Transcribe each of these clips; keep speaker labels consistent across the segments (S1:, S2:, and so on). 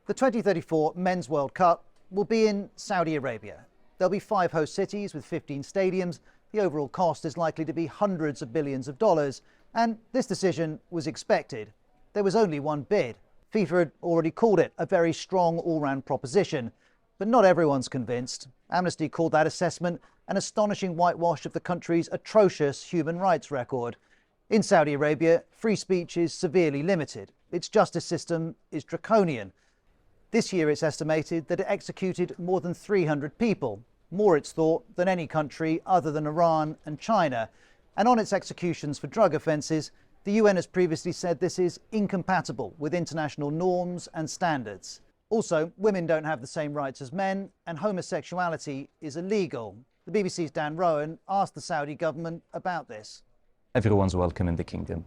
S1: The 2034 Men's World Cup will be in Saudi Arabia. There'll be 5 host cities with 15 stadiums. The overall cost is likely to be hundreds of billions of dollars, and this decision was expected. There was only one bid. FIFA had already called it a very strong all-round proposition, but not everyone's convinced. Amnesty called that assessment an astonishing whitewash of the country's atrocious human rights record. In Saudi Arabia, free speech is severely limited. Its justice system is draconian. This year it's estimated that it executed more than 300 people, more it's thought than any country other than Iran and China. And on its executions for drug offences, the UN has previously said this is incompatible with international norms and standards. Also, women don't have the same rights as men, and homosexuality is illegal. The BBC's Dan Rowan asked the Saudi government about this.
S2: Everyone's welcome in the kingdom.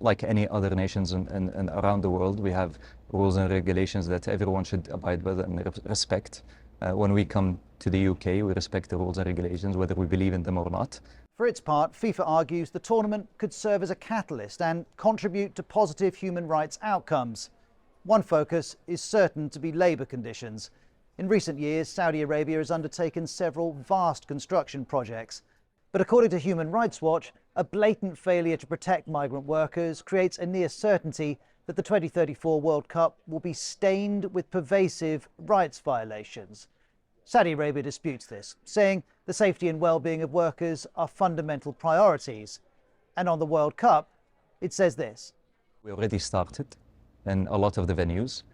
S2: Like any other nations and around the world, we have rules and regulations that everyone should abide by and respect. When we come to the UK, we respect the rules and regulations, whether we believe in them or not.
S1: For its part, FIFA argues the tournament could serve as a catalyst and contribute to positive human rights outcomes. One focus is certain to be labour conditions. In recent years, Saudi Arabia has undertaken several vast construction projects. But according to Human Rights Watch, a blatant failure to protect migrant workers creates a near certainty that the 2034 World Cup will be stained with pervasive rights violations. Saudi Arabia disputes this, saying the safety and well-being of workers are fundamental priorities. And on the World Cup, it says this.
S2: We already started in a lot of the venues.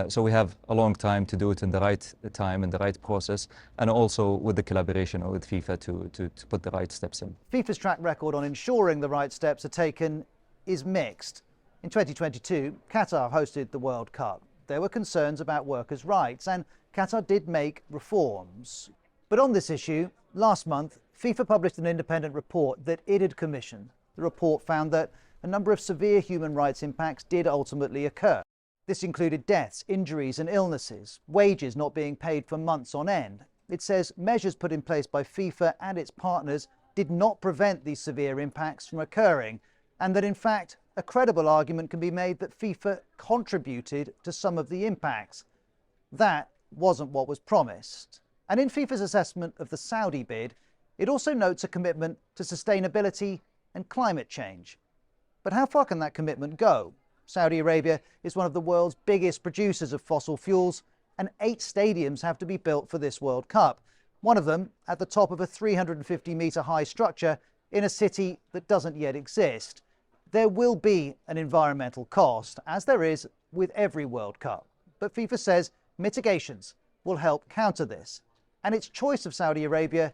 S2: So we have a long time to do it in the right time and the right process, and also with the collaboration with FIFA to put the right steps in.
S1: FIFA's track record on ensuring the right steps are taken is mixed. In 2022, Qatar hosted the World Cup. There were concerns about workers' rights, and Qatar did make reforms. But on this issue, last month, FIFA published an independent report that it had commissioned. The report found that a number of severe human rights impacts did ultimately occur. This included deaths, injuries and illnesses, wages not being paid for months on end. It says measures put in place by FIFA and its partners did not prevent these severe impacts from occurring, and that in fact a credible argument can be made that FIFA contributed to some of the impacts. That wasn't what was promised. And in FIFA's assessment of the Saudi bid, it also notes a commitment to sustainability and climate change. But how far can that commitment go? Saudi Arabia is one of the world's biggest producers of fossil fuels, and 8 stadiums have to be built for this World Cup. One of them at the top of a 350-metre high structure in a city that doesn't yet exist. There will be an environmental cost, as there is with every World Cup. But FIFA says mitigations will help counter this. And its choice of Saudi Arabia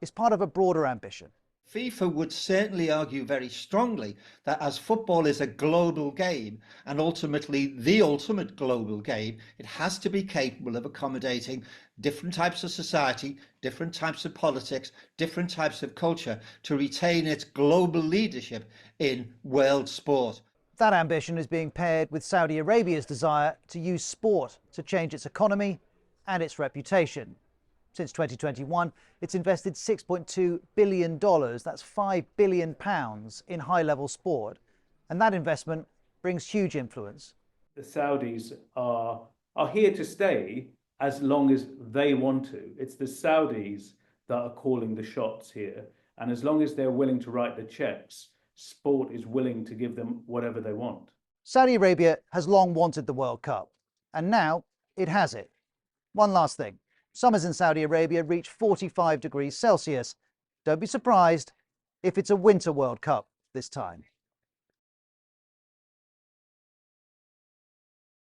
S1: is part of a broader ambition.
S3: FIFA would certainly argue very strongly that as football is a global game, and ultimately the ultimate global game, it has to be capable of accommodating different types of society, different types of politics, different types of culture to retain its global leadership in world sport.
S1: That ambition is being paired with Saudi Arabia's desire to use sport to change its economy and its reputation. Since 2021, it's invested $6.2 billion, that's £5 billion, in high-level sport. And that investment brings huge influence.
S4: The Saudis are here to stay as long as they want to. It's the Saudis that are calling the shots here. And as long as they're willing to write the checks, sport is willing to give them whatever they want.
S1: Saudi Arabia has long wanted the World Cup, and now it has it. One last thing. Summers in Saudi Arabia reach 45 degrees Celsius. Don't be surprised if it's a winter World Cup this time.